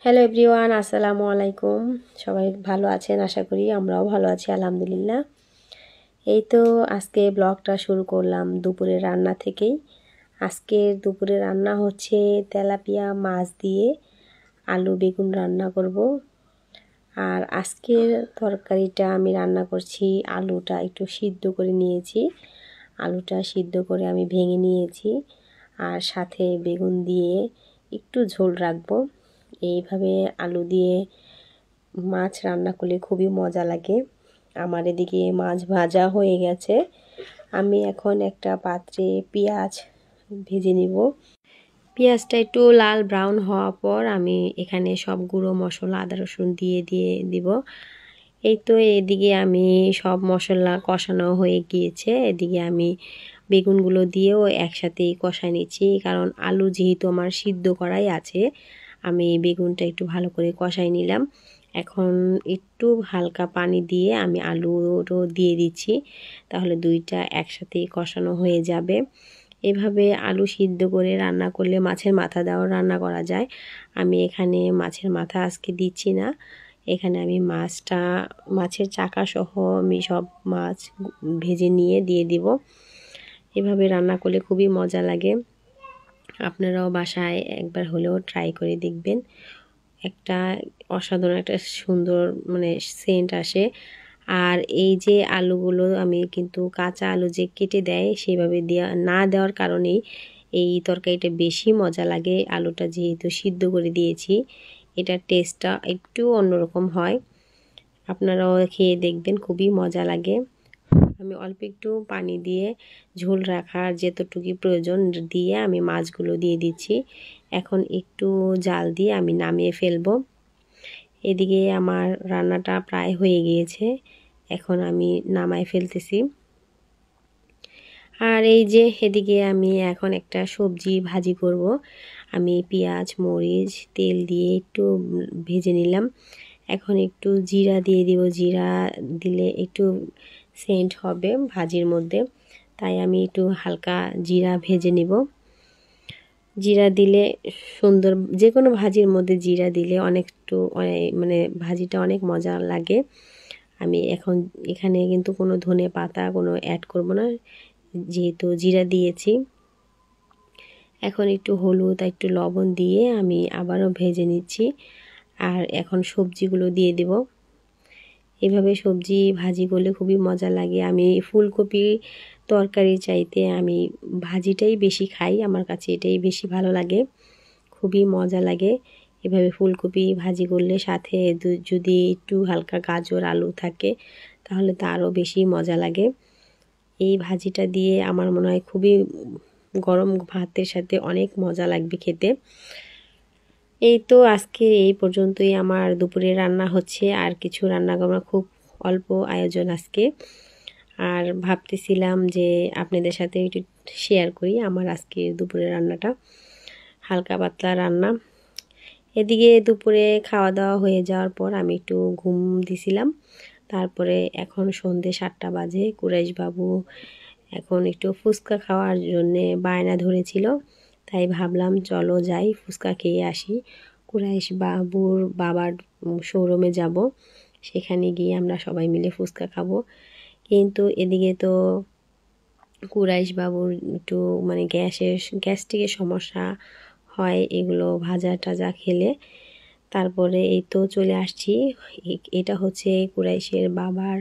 Hello everyone, আসসালামু আলাইকুম। সবাই ভালো আছেন আশা করি। আমরাও ভালো আছি আলহামদুলিল্লাহ। এই তো আজকে ব্লগটা শুরু করলাম দুপুরের রান্না থেকেই। আজকের দুপুরে রান্না হচ্ছে তেলাপিয়া মাছ দিয়ে আলু বেগুন রান্না করব। আর আজকের তরকারিটা আমি রান্না করছি, আলুটা একটু সিদ্ধ করে নিয়েছি। আলুটা সিদ্ধ করে আমি ভেঙে নিয়েছি, আর সাথে বেগুন দিয়ে একটু ঝোল রাখবো। এইভাবে আলু দিয়ে মাছ রান্না করলে খুবই মজা লাগে। আমার এদিকে মাছ ভাজা হয়ে গেছে। আমি এখন একটা পাত্রে পেঁয়াজ ভেজে নিব। পেঁয়াজটা একটু লাল ব্রাউন হওয়ার পর আমি এখানে সব গুঁড়ো মশলা আদা রসুন দিয়ে দিব। এই তো এদিকে আমি সব মশলা কষানো হয়ে গিয়েছে। এদিকে আমি বেগুনগুলো দিয়েও একসাথেই কষাই নিচ্ছি, কারণ আলু যেহেতু আমার সিদ্ধ করাই আছে। আমি বেগুনটা একটু ভালো করে কষাই নিলাম। এখন একটু হালকা পানি দিয়ে আমি আলুও দিয়ে দিচ্ছি, তাহলে দুইটা একসাথেই কষানো হয়ে যাবে। এভাবে আলু সিদ্ধ করে রান্না করলে মাছের মাথা দেওয়াও রান্না করা যায়। আমি এখানে মাছের মাথা আজকে দিচ্ছি না, এখানে আমি মাছের চাকা সহ আমি সব মাছ ভেজে নিয়ে দিয়ে দিব। এভাবে রান্না করলে খুবই মজা লাগে। আপনারাও বাসায় একবার হলেও ট্রাই করে দেখবেন। একটা অসাধারণ একটা সুন্দর সেন্ট আসে। আর এই যে আলুগুলো আমি কিন্তু কাঁচা আলু যে কেটে দেয় সেভাবে দেওয়ার কারণেই এই তরকারিটা বেশি মজা লাগে। আলুটা যেহেতু সিদ্ধ করে দিয়েছি, এটার টেস্টটা একটু অন্যরকম হয়। আপনারাও খেয়ে দেখবেন, খুবই মজা লাগে। আমি অল্প একটু পানি দিয়ে ঝোল রাখার যেতটুকু প্রয়োজন দিয়ে আমি মাছগুলো দিয়ে দিচ্ছি। এখন একটু জাল দিয়ে আমি নামিয়ে ফেলবো। এদিকে আমার রান্নাটা প্রায় হয়ে গিয়েছে, এখন আমি নামায় ফেলতেছি। আর এই যে এদিকে আমি এখন একটা সবজি ভাজি করব। আমি পেঁয়াজ মরিচ তেল দিয়ে একটু ভেজে নিলাম। এখন একটু জিরা দিয়ে দিব, জিরা দিলে একটু সেন্ট হবে ভাজির মধ্যে, তাই আমি একটু হালকা জিরা ভেজে নিব। জিরা দিলে সুন্দর, যে কোনো ভাজির মধ্যে জিরা দিলে অনেক ভাজিটা অনেক মজা লাগে। আমি এখানে কিন্তু কোনো ধনে পাতা কোনো অ্যাড করব না, যেহেতু জিরা দিয়েছি। এখন একটু হলুদ আর একটু লবণ দিয়ে আমি আবারও ভেজে নিচ্ছি। আর এখন সবজিগুলো দিয়ে দেব। এভাবে সবজি ভাজি করলে খুবই মজা লাগে। আমি ফুলকপি তরকারি চাইতে আমি ভাজিটাই বেশি খাই, আমার কাছে এটাই বেশি ভালো লাগে, খুবই মজা লাগে। এভাবে ফুলকপি ভাজি করলে সাথে যদি একটু হালকা গাজর আলু থাকে তাহলে তা আরও বেশি মজা লাগে। এই ভাজিটা দিয়ে আমার মনে হয় খুবই গরম ভাতের সাথে অনেক মজা লাগবে খেতে। এই তো আজকে এই পর্যন্তই আমার দুপুরে রান্না হচ্ছে, আর কিছু রান্না করা খুব অল্প আয়োজন আজকে। আর ভাবতেছিলাম যে আপনাদের সাথে একটু শেয়ার করি আমার আজকে দুপুরে রান্নাটা, হালকা পাতলা রান্না। এদিকে দুপুরে খাওয়া দাওয়া হয়ে যাওয়ার পর আমি একটু ঘুম দিছিলাম। তারপরে এখন সন্ধ্যে 7টা বাজে। কুরাইশ বাবু এখন একটু ফুচকা খাওয়ার জন্যে বায়না ধরেছিল, তাই ভাবলাম চলো যাই ফুচকা খেয়ে আসি। কুরাইশ বাবুর বাবার শোরুমে যাব, সেখানে গিয়ে আমরা সবাই মিলে ফুচকা খাবো। কিন্তু এদিকে তো কুরাইশ বাবুর একটু গ্যাস্ট্রিকের সমস্যা হয় এগুলো ভাজা টাজা খেলে। তারপরে এই তো চলে আসছি, এটা হচ্ছে কুরাইশের বাবার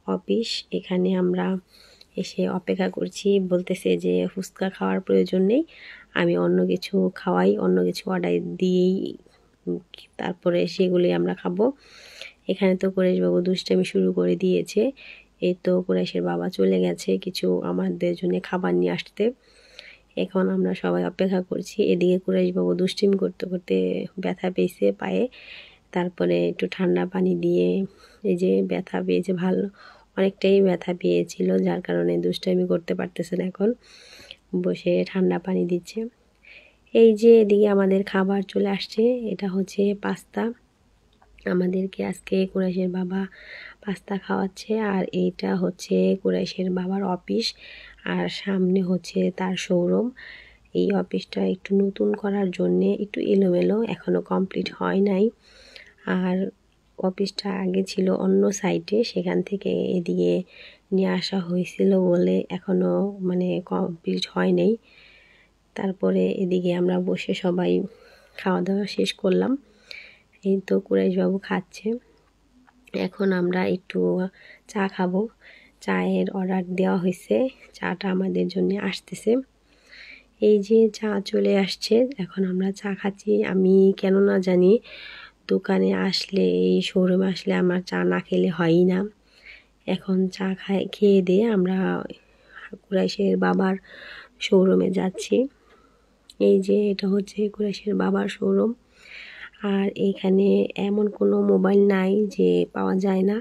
অফিস। এখানে আমরা এসে অপেক্ষা করছি, বলতেছে যে ফুচকা খাওয়ার প্রয়োজন নেই, আমি অন্য কিছু খাওয়াই, অন্য কিছু অর্ডার দিয়েই তারপরে সেগুলি আমরা খাবো। এখানে তো কুরাইশবাবু দুষ্টামি শুরু করে দিয়েছে। এই তো কুরাইশের বাবা চলে গেছে কিছু আমাদের জন্য খাবার নিয়ে আসতে। এখন আমরা সবাই অপেক্ষা করছি। এদিকে কুরাইশবাবু দুষ্টিমি করতে করতে ব্যথা পেয়েছে পায়ে, তারপরে একটু ঠান্ডা পানি দিয়ে, এই যে ব্যথা পেয়েছে, অনেকটাই ব্যথা পেয়েছিল, যার কারণে দুষ্টামি করতে পারতেছে না, এখন বসে ঠান্ডা পানি দিচ্ছে। এই যে এদিকে আমাদের খাবার চলে আসছে, এটা হচ্ছে পাস্তা। আমাদেরকে আজকে কুরাইশের বাবা পাস্তা খাওয়াচ্ছে। আর এইটা হচ্ছে কুরাইশের বাবার অফিস, আর সামনে হচ্ছে তার শোরুম। এই অফিসটা একটু নতুন করার জন্যে একটু এলোমেলো, এখনও কমপ্লিট হয় নাই। আর অফিসটা আগে ছিল অন্য সাইটে, সেখান থেকে এদিকে নিয়ে আসা হয়েছিল বলে এখনও মানে কমপ্লিট হয় নাই। তারপরে এদিকে আমরা বসে সবাই খাওয়া দাওয়া শেষ করলাম। এই তো কুরাইশবাবু খাচ্ছে। এখন আমরা একটু চা খাবো। চায়ের অর্ডার দেওয়া হয়েছে, চাটা আমাদের জন্য আসতেছে। এই যে চা চলে আসছে, এখন আমরা চা খাচ্ছি। আমি কেন না জানি দোকানে আসলে, এই শোরুমে আসলে আমার চা না খেলে হয়ই না। এখন চা খেয়ে দিয়ে আমরা কুরাইশের বাবার শোরুমে যাচ্ছি। এই যে এটা হচ্ছে কুরাইশের বাবার শোরুম। আর এখানে এমন কোনো মোবাইল নাই যে পাওয়া যায় না।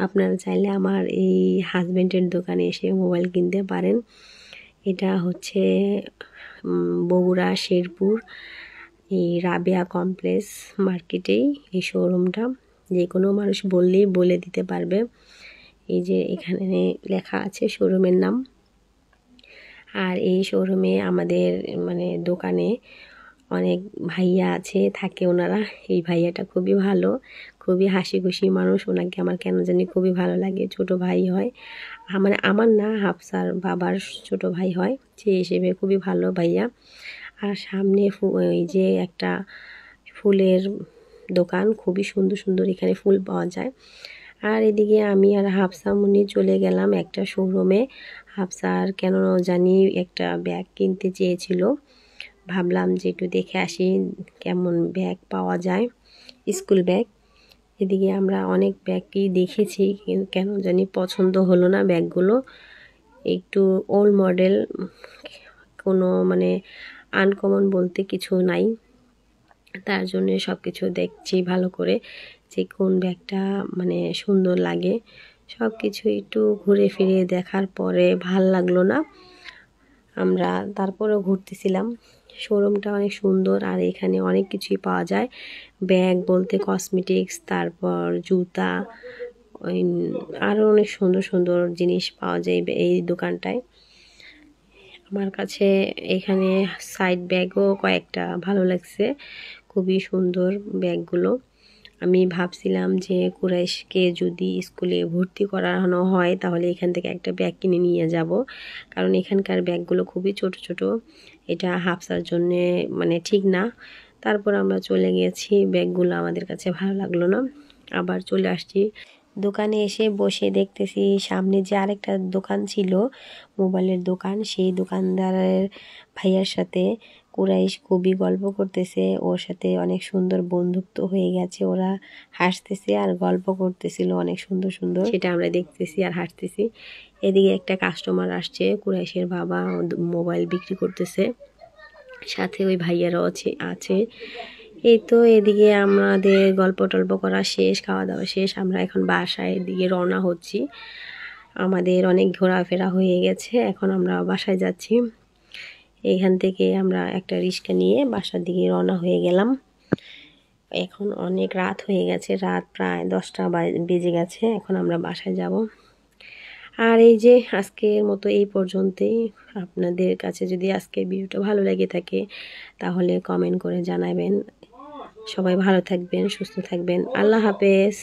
আপনারা চাইলে আমার এই হাজব্যান্ডের দোকানে এসে মোবাইল কিনতে পারেন। এটা হচ্ছে বগুড়া শেরপুর এই রাবেয়া কমপ্লেক্স মার্কেটেই এই শোরুমটা। যে কোনো মানুষ বললেই বলে দিতে পারবে। এই যে এখানে লেখা আছে শোরুমের নাম। আর এই শোরুমে আমাদের মানে দোকানে অনেক ভাইয়া আছে, থাকে ওনারা। এই ভাইয়াটা খুবই ভালো, খুবই হাসি খুশি মানুষ। ওনাকে আমার কেন জানি খুবই ভালো লাগে। ছোট ভাই হয়, আমার না, হাফসার বাবার ছোট ভাই হয়, সে হিসেবে খুবই ভালো ভাইয়া। আর সামনে ওই যে একটা ফুলের দোকান, খুবই সুন্দর সুন্দর এখানে ফুল পাওয়া যায়। আর এদিকে আমি আর হাফসা মুনি চলে গেলাম একটা শোরুমে। হাফসার কেন জানি একটা ব্যাগ কিনতে চেয়েছিল। ভাবলাম যে একটু দেখে আসি কেমন ব্যাগ পাওয়া যায়, স্কুল ব্যাগ। এদিকে আমরা অনেক ব্যাগই দেখেছি, কেন জানি পছন্দ হলো না ব্যাগগুলো। একটু ওল্ড মডেল, কোনো মানে আনকমন বলতে কিছু নাই। তার জন্য সব কিছু দেখছি ভালো করে যে কোন ব্যাগটা মানে সুন্দর লাগে। সব কিছু একটু ঘুরে ফিরে দেখার পরে ভাল লাগলো না। আমরা তারপরেও ঘুরতেছিলাম। শোরুমটা অনেক সুন্দর, আর এখানে অনেক কিছুই পাওয়া যায়। ব্যাগ বলতে কসমেটিক্স, তারপর জুতা, আরও অনেক সুন্দর সুন্দর জিনিস পাওয়া যায় এই দোকানটায়। আমার কাছে এখানে সাইড ব্যাগও কয়েকটা ভালো লাগছে, খুবই সুন্দর ব্যাগগুলো। আমি ভাবছিলাম যে কুরাইশকে যদি স্কুলে ভর্তি করানো হয় তাহলে এখান থেকে একটা ব্যাগ কিনে নিয়ে যাব, কারণ এখানকার ব্যাগগুলো খুবই ছোট ছোট। এটা হাফসার জন্যে মানে ঠিক না। তারপর আমরা চলে গেছি, ব্যাগগুলো আমাদের কাছে ভালো লাগলো না, আবার চলে আসছি। দোকানে এসে বসে দেখতেছি সামনে যে আরেকটা দোকান ছিল, মোবাইলের দোকান, সেই দোকানদারের ভাইয়ার সাথে কুরাইশ খুবই গল্প করতেছে। ওর সাথে অনেক সুন্দর বন্ধুত্ব হয়ে গেছে। ওরা হাসতেছে আর গল্প করতেছিল অনেক সুন্দর সুন্দর, সেটা আমরা দেখতেছি আর হাসতেছি। এদিকে একটা কাস্টমার আসছে, কুরাইশের বাবা মোবাইল বিক্রি করতেছে, সাথে ওই ভাইয়ারাও আছে। এই তো এদিকে আমাদের গল্প টল্প করা শেষ, খাওয়া দাওয়া শেষ। আমরা এখন বাসায় দিকে রওনা হচ্ছি। আমাদের অনেক ঘোরাফেরা হয়ে গেছে, এখন আমরা বাসায় যাচ্ছি। এইখান থেকে আমরা একটা রিক্সা নিয়ে বাসার দিকে রওনা হয়ে গেলাম। এখন অনেক রাত হয়ে গেছে, রাত প্রায় 10টা বেজে গেছে। এখন আমরা বাসায় যাব। আর এই যে আজকের মতো এই পর্যন্তই। আপনাদের কাছে যদি আজকের ভিডিওটা ভালো লেগে থাকে তাহলে কমেন্ট করে জানাবেন। সবাই ভালো থাকবেন, সুস্থ থাকবেন। আল্লাহ হাফেজ।